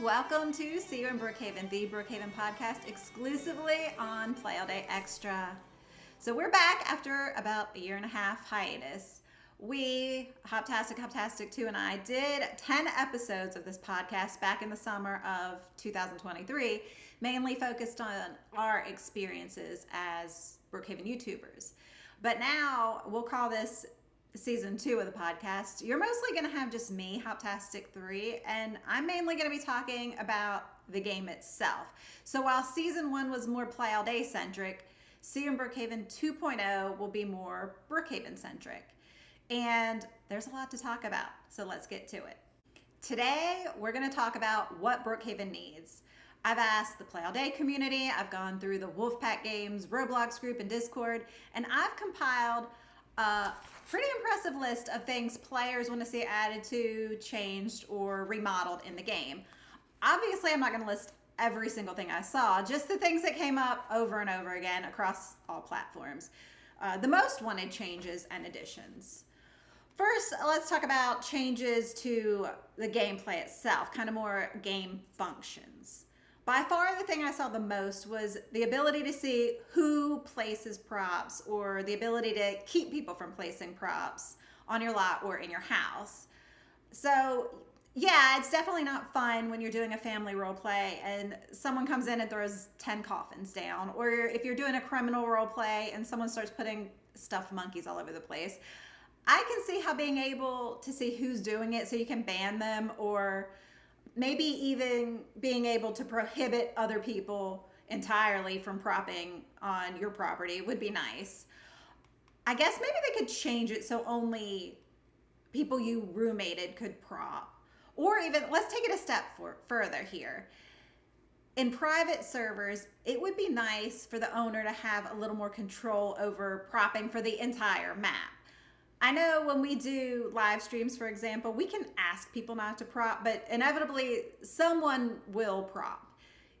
Welcome to See You in Brookhaven, the Brookhaven podcast exclusively on PlayAllDay Extra. So we're back after about a year and a half hiatus. We, Hoptastic 2 and I, did 10 episodes of this podcast back in the summer of 2023, mainly focused on our experiences as Brookhaven YouTubers. But now we'll call this season 2 of the podcast. You're mostly going to have just me, Hoptastic 3, and I'm mainly going to be talking about the game itself. So while season 1 was more PlayAllDay centric, See You in Brookhaven 2.0 will be more Brookhaven centric. And there's a lot to talk about, so let's get to it. Today, we're going to talk about what Brookhaven needs. I've asked the PlayAllDay community, I've gone through the Wolfpack Games Roblox group and Discord, and I've compiled a pretty impressive list of things players want to see added to, changed, or remodeled in the game. Obviously, I'm not going to list every single thing I saw, just the things that came up over and over again across all platforms. The most wanted changes and additions. First, let's talk about changes to the gameplay itself, kind of more game functions. By far, the thing I saw the most was the ability to see who places props, or the ability to keep people from placing props on your lot or in your house. So yeah, it's definitely not fun when you're doing a family role play and someone comes in and throws 10 coffins down, or if you're doing a criminal role play and someone starts putting stuffed monkeys all over the place. I can see how being able to see who's doing it so you can ban them, or maybe even being able to prohibit other people entirely from propping on your property would be nice. I guess maybe they could change it so only people you roommated could prop. Or even, let's take it a step further here. In private servers, it would be nice for the owner to have a little more control over propping for the entire map. I know when we do live streams, for example, we can ask people not to prop, but inevitably someone will prop.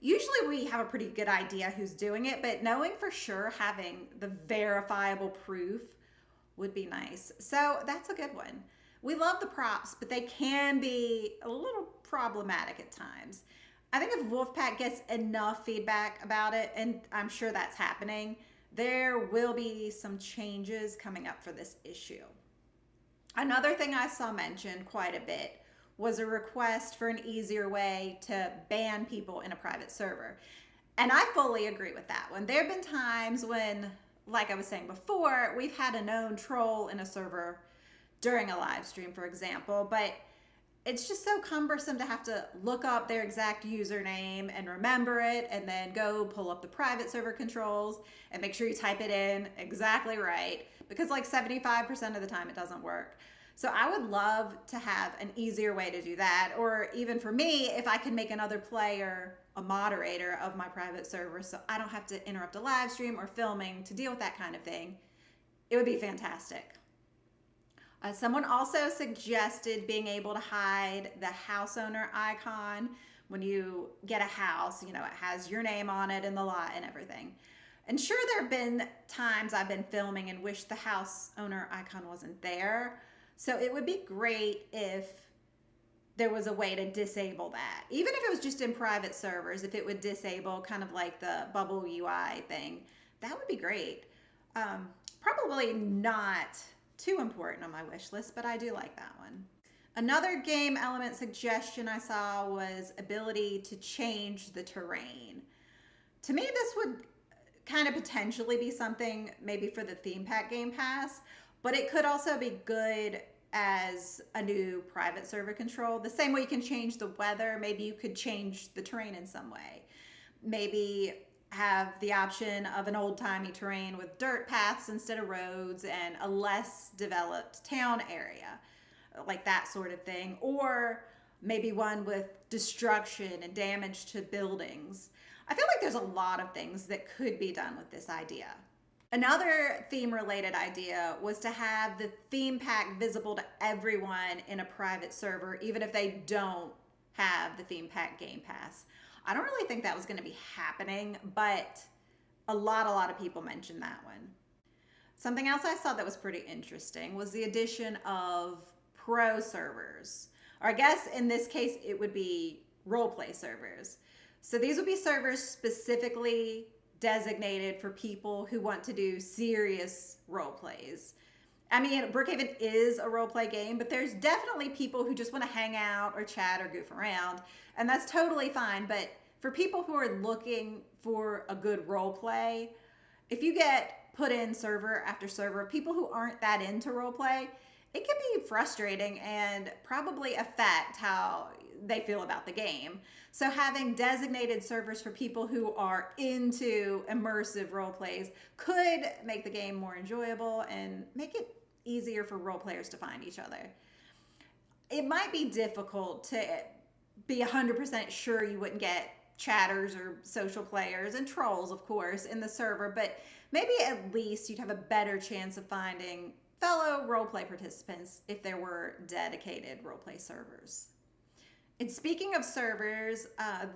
Usually we have a pretty good idea who's doing it, but knowing for sure, having the verifiable proof would be nice. So that's a good one. We love the props, but they can be a little problematic at times. I think if Wolfpack gets enough feedback about it, and I'm sure that's happening, there will be some changes coming up for this issue. Another thing I saw mentioned quite a bit was a request for an easier way to ban people in a private server. And I fully agree with that one. There have been times when, like I was saying before, we've had a known troll in a server during a live stream, for example, but it's just so cumbersome to have to look up their exact username and remember it, and then go pull up the private server controls and make sure you type it in exactly right, because like 75% of the time it doesn't work. So I would love to have an easier way to do that, or even for me, if I can make another player a moderator of my private server so I don't have to interrupt a live stream or filming to deal with that kind of thing, it would be fantastic. Someone also suggested being able to hide the house owner icon when you get a house. You know, it has your name on it and the lot and everything. And sure, there have been times I've been filming and wish the house owner icon wasn't there. So it would be great if there was a way to disable that. Even if it was just in private servers, if it would disable kind of like the bubble UI thing, that would be great. Probably not too important on my wish list, but I do like that one. Another game element suggestion I saw was ability to change the terrain. To me, this would kind of potentially be something maybe for the theme pack game pass, but it could also be good as a new private server control. The same way you can change the weather, maybe you could change the terrain in some way. Maybe have the option of an old-timey terrain with dirt paths instead of roads and a less developed town area, like that sort of thing. Or maybe one with destruction and damage to buildings. I feel like there's a lot of things that could be done with this idea. Another theme-related idea was to have the theme pack visible to everyone in a private server, even if they don't have the theme pack game pass. I don't really think that was going to be happening, but a lot of people mentioned that one. Something else I saw that was pretty interesting was the addition of pro servers. Or I guess in this case, it would be roleplay servers. So these would be servers specifically designated for people who want to do serious role plays. I mean, Brookhaven is a roleplay game, but there's definitely people who just want to hang out or chat or goof around, and that's totally fine. But for people who are looking for a good role play, if you get put in server after server of people who aren't that into role play, it can be frustrating and probably affect how they feel about the game. So having designated servers for people who are into immersive role plays could make the game more enjoyable and make it easier for role players to find each other. It might be difficult to be 100% sure you wouldn't get chatters or social players and trolls, of course, in the server, but maybe at least you'd have a better chance of finding fellow roleplay participants if there were dedicated roleplay servers. And speaking of servers,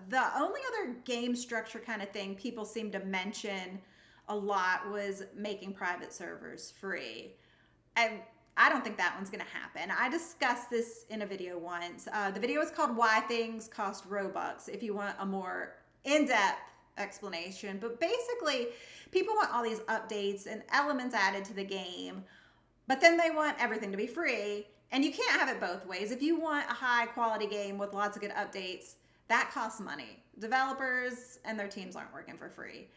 the only other game structure kind of thing people seem to mention a lot was making private servers free. I don't think that one's going to happen. I discussed this in a video once. The video is called Why Things Cost Robux, if you want a more in-depth explanation. But basically, people want all these updates and elements added to the game, but then they want everything to be free. And you can't have it both ways. If you want a high quality game with lots of good updates, that costs money. Developers and their teams aren't working for free.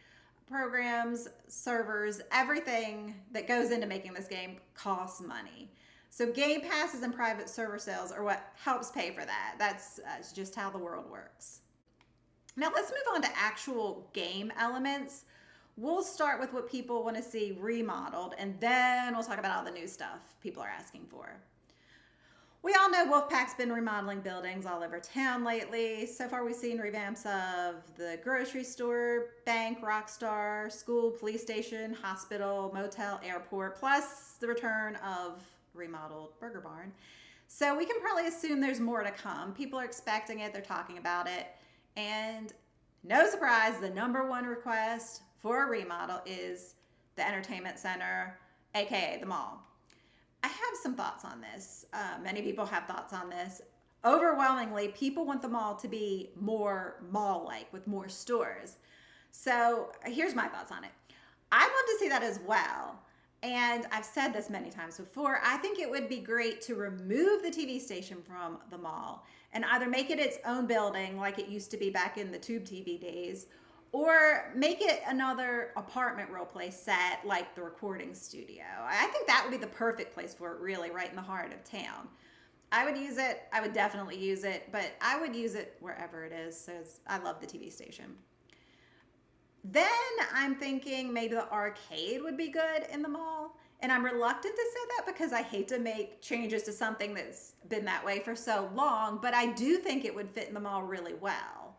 Programs, servers, everything that goes into making this game costs money. So game passes and private server sales are what helps pay for that. That's just how the world works. Now let's move on to actual game elements. We'll start with what people want to see remodeled, and then we'll talk about all the new stuff people are asking for. We all know Wolfpack's been remodeling buildings all over town lately. So far we've seen revamps of the grocery store, bank, Rockstar, school, police station, hospital, motel, airport, plus the return of remodeled Burger Barn. So we can probably assume there's more to come. People are expecting it, they're talking about it. And no surprise, the number one request for a remodel is the entertainment center, AKA the mall. I have some thoughts on this. Many people have thoughts on this. Overwhelmingly, people want the mall to be more mall-like with more stores. So here's my thoughts on it. I'd love to see that as well. And I've said this many times before. I think it would be great to remove the TV station from the mall and either make it its own building like it used to be back in the tube TV days, or make it another apartment roleplay set like the recording studio. I think that would be the perfect place for it, really, right in the heart of town. I would use it. I would definitely use it, but I would use it wherever it is, so I love the TV station. Then I'm thinking maybe the arcade would be good in the mall. And I'm reluctant to say that because I hate to make changes to something that's been that way for so long, but I do think it would fit in the mall really well.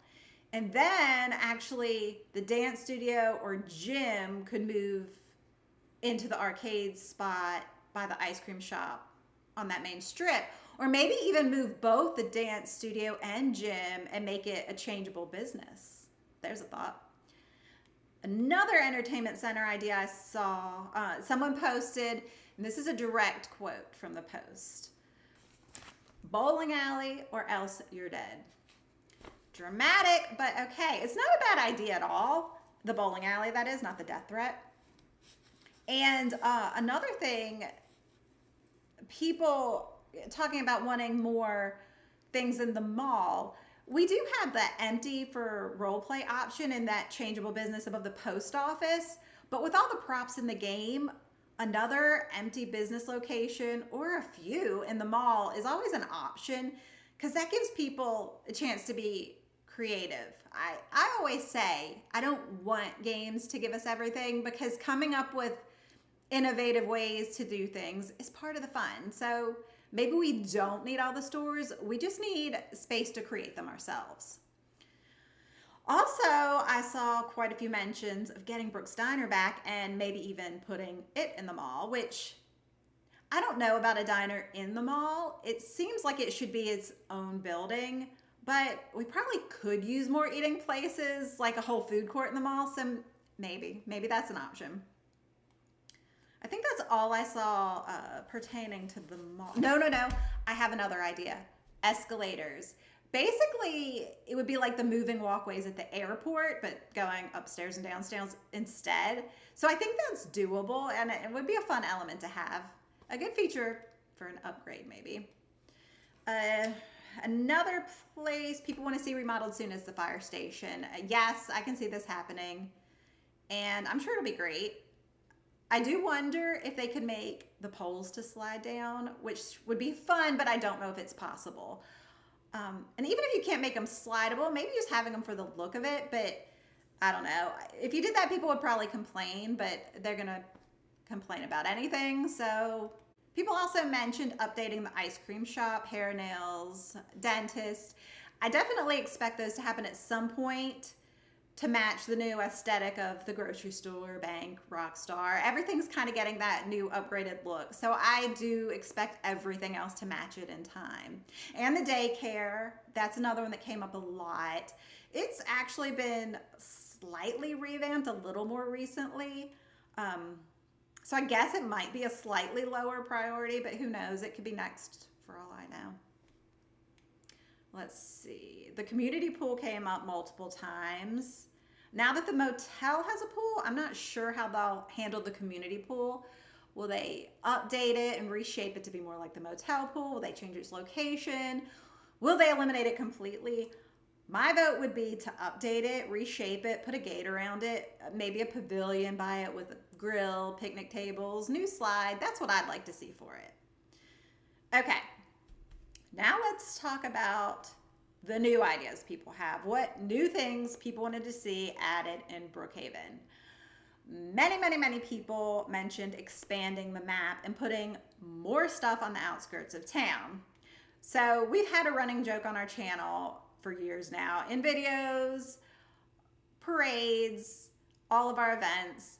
And then actually the dance studio or gym could move into the arcade spot by the ice cream shop on that main strip. Or maybe even move both the dance studio and gym and make it a changeable business. There's a thought. Another entertainment center idea I saw, someone posted, and this is a direct quote from the post: "Bowling alley or else you're dead." Dramatic, but okay. It's not a bad idea at all. The bowling alley, that is, not the death threat. And another thing, people talking about wanting more things in the mall. We do have the empty for role play option in that changeable business above the post office, but with all the props in the game, another empty business location or a few in the mall is always an option because that gives people a chance to be creative. I always say I don't want games to give us everything because coming up with innovative ways to do things is part of the fun. So maybe we don't need all the stores. We just need space to create them ourselves. Also, I saw quite a few mentions of getting Brooks Diner back and maybe even putting it in the mall, which I don't know about a diner in the mall. It seems like it should be its own building, but we probably could use more eating places like a whole food court in the mall. So maybe that's an option. I think that's all I saw pertaining to the mall. No. I have another idea. Escalators. basically it would be like the moving walkways at the airport, but going upstairs and downstairs instead. So I think that's doable, and it would be a fun element to have. A good feature for an upgrade, maybe. Another place people want to see remodeled soon is the fire station. Yes, I can see this happening, and I'm sure it'll be great. I do wonder if they could make the poles to slide down, which would be fun, but I don't know if it's possible. And even if you can't make them slidable, maybe just having them for the look of it, but I don't know. If you did that, people would probably complain, but they're going to complain about anything. So people also mentioned updating the ice cream shop, hair, nails, dentist. I definitely expect those to happen at some point to match the new aesthetic of the grocery store, bank, Rockstar. Everything's kind of getting that new upgraded look. So I do expect everything else to match it in time. And the daycare, that's another one that came up a lot. It's actually been slightly revamped a little more recently. So I guess it might be a slightly lower priority, but who knows? It could be next for all I know. Let's see. The community pool came up multiple times. Now that the motel has a pool, I'm not sure how they'll handle the community pool. Will they update it and reshape it to be more like the motel pool? Will they change its location? Will they eliminate it completely? My vote would be to update it, reshape it, put a gate around it, maybe a pavilion by it with a grill, picnic tables, new slide. That's what I'd like to see for it. Okay. Now let's talk about the new ideas people have. What new things people wanted to see added in Brookhaven. Many people mentioned expanding the map and putting more stuff on the outskirts of town. So we've had a running joke on our channel for years now in videos, parades, all of our events.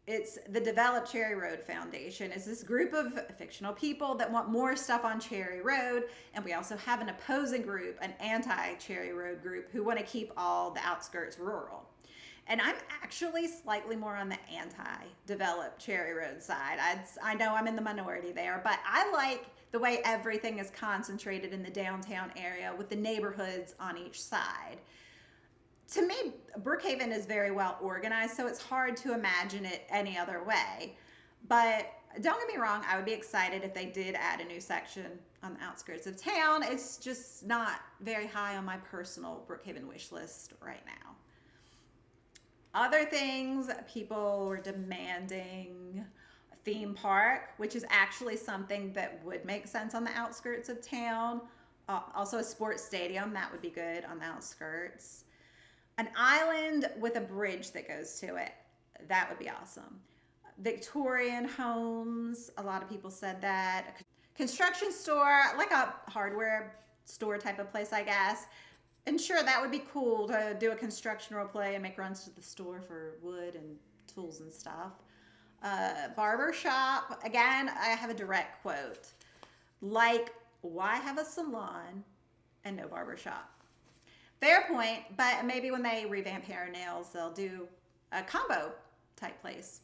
It's the Develop Cherry Road Foundation. It's this group of fictional people that want more stuff on Cherry Road. And we also have an opposing group, an anti-Cherry Road group, who want to keep all the outskirts rural. And I'm actually slightly more on the anti-Develop Cherry Road side. I know I'm in the minority there, but I like the way everything is concentrated in the downtown area with the neighborhoods on each side. To me, Brookhaven is very well organized, so it's hard to imagine it any other way. But don't get me wrong, I would be excited if they did add a new section on the outskirts of town. It's just not very high on my personal Brookhaven wish list right now. Other things, people were demanding a theme park, which is actually something that would make sense on the outskirts of town. Also a sports stadium, that would be good on the outskirts. An island with a bridge that goes to it. That would be awesome. Victorian homes, a lot of people said that. A construction store, like a hardware store type of place, I guess. And sure, that would be cool to do a construction role play and make runs to the store for wood and tools and stuff. Barber shop, again, I have a direct quote. Like, why have a salon and no barber shop? Fair point, but maybe when they revamp hair and nails, they'll do a combo type place.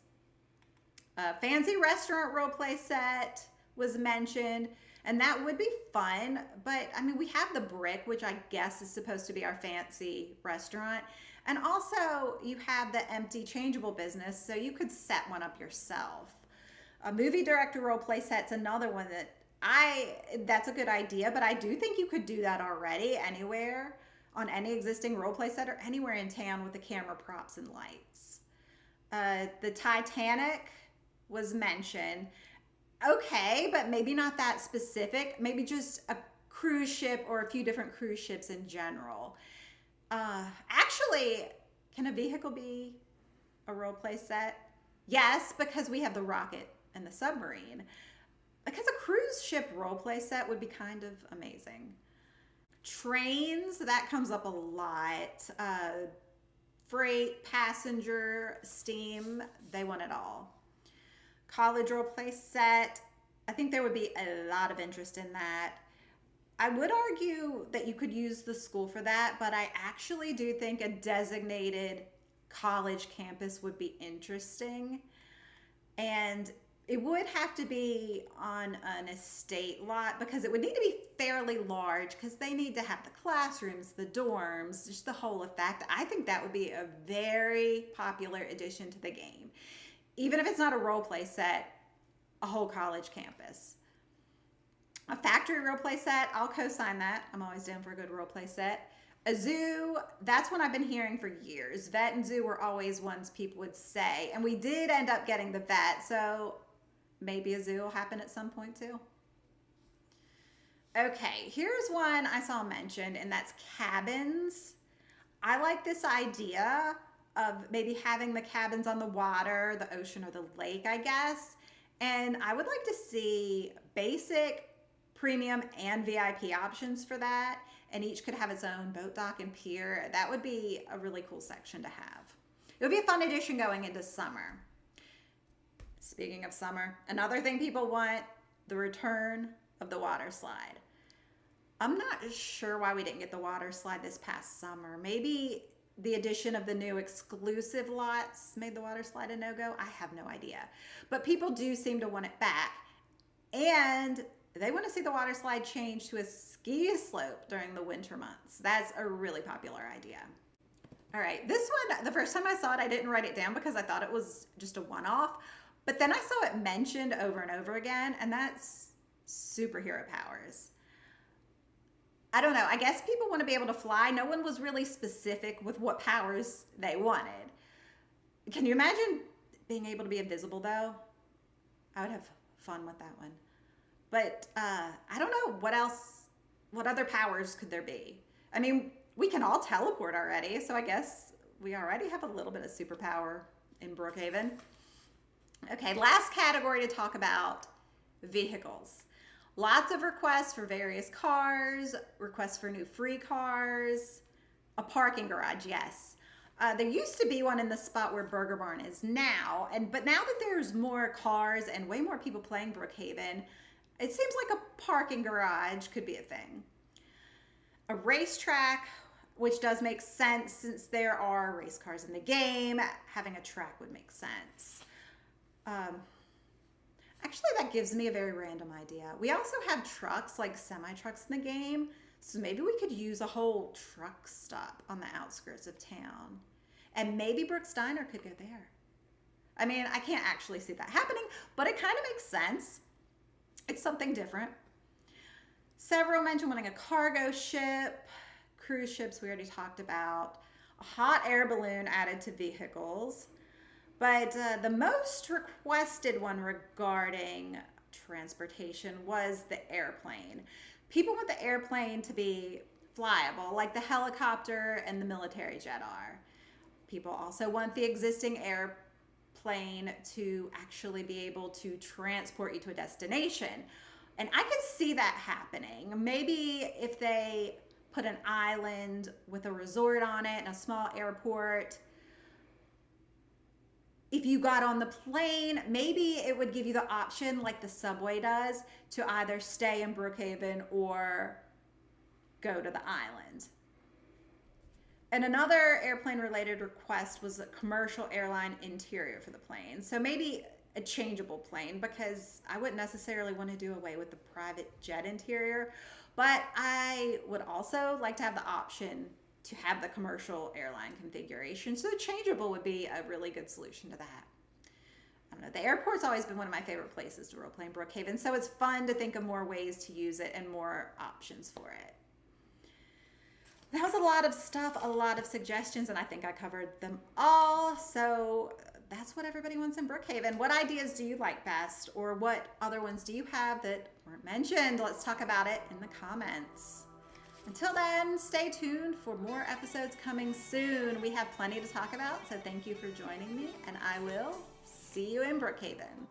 A fancy restaurant role play set was mentioned, and that would be fun, but I mean, we have the Brick, which I guess is supposed to be our fancy restaurant, and also you have the empty changeable business, so you could set one up yourself. A movie director role play set's another one that's a good idea, but I do think you could do that already anywhere, on any existing role play set or anywhere in town with the camera props and lights. The Titanic was mentioned. Okay, but maybe not that specific. Maybe just a cruise ship or a few different cruise ships in general. Actually, can a vehicle be a role play set? Yes, because we have the rocket and the submarine. Because a cruise ship role play set would be kind of amazing. Trains, that comes up a lot. Freight, passenger, steam, they want it all. College role play set, I think there would be a lot of interest in that. I would argue that you could use the school for that, but I actually do think a designated college campus would be interesting. And It would have to be on an estate lot because it would need to be fairly large because they need to have the classrooms, the dorms, just the whole effect. I think that would be a very popular addition to the game. Even if it's not a role play set, a whole college campus. A factory role play set, I'll co-sign that. I'm always down for a good role play set. A zoo, that's one I've been hearing for years. Vet and zoo were always ones people would say. And we did end up getting the vet, so maybe a zoo will happen at some point too. Okay, here's one I saw mentioned, and that's cabins. I like this idea of maybe having the cabins on the water, the ocean, or the lake, I guess. And I would like to see basic, premium, and VIP options for that. And each could have its own boat dock and pier. That would be a really cool section to have. It would be a fun addition going into summer. Speaking of summer, another thing people want, the return of the water slide. I'm not sure why we didn't get the water slide this past summer. Maybe the addition of the new exclusive lots made the water slide a no-go. I have no idea. But people do seem to want it back. And they want to see the water slide change to a ski slope during the winter months. That's a really popular idea. All right, this one, the first time I saw it, I didn't write it down because I thought it was just a one-off. But then I saw it mentioned over and over again, and that's superhero powers. I don't know. I guess people want to be able to fly. No one was really specific with what powers they wanted. Can you imagine being able to be invisible, though? I would have fun with that one. But I don't know. What else? What other powers could there be? I mean, we can all teleport already, so I guess we already have a little bit of superpower in Brookhaven. Okay, last category to talk about, vehicles. Lots of requests for various cars, requests for new free cars, a parking garage, yes. There used to be one in the spot where Burger Barn is now, but now that there's more cars and way more people playing Brookhaven, it seems like a parking garage could be a thing. A racetrack, which does make sense since there are race cars in the game. Having a track would make sense. Actually, that gives me a very random idea. We also have trucks, like semi-trucks in the game, so maybe we could use a whole truck stop on the outskirts of town. And maybe Brooks Diner could go there. I mean, I can't actually see that happening, but it kind of makes sense. It's something different. Several mentioned wanting a cargo ship, cruise ships we already talked about, a hot air balloon added to vehicles. But the most requested one regarding transportation was the airplane. People want the airplane to be flyable, like the helicopter and the military jet are. People also want the existing airplane to actually be able to transport you to a destination. And I could see that happening. Maybe if they put an island with a resort on it and a small airport. If you got on the plane, maybe it would give you the option, like the subway does, to either stay in Brookhaven or go to the island. And another airplane-related request was a commercial airline interior for the plane. So maybe a changeable plane, because I wouldn't necessarily want to do away with the private jet interior, but I would also like to have the option to have the commercial airline configuration. So changeable would be a really good solution to that. I don't know, the airport's always been one of my favorite places to role-play in Brookhaven, so it's fun to think of more ways to use it and more options for it. That was a lot of stuff, a lot of suggestions, and I think I covered them all. So that's what everybody wants in Brookhaven. What ideas do you like best, or what other ones do you have that weren't mentioned? Let's talk about it in the comments. Until then, stay tuned for more episodes coming soon. We have plenty to talk about, so thank you for joining me, and I will see you in Brookhaven.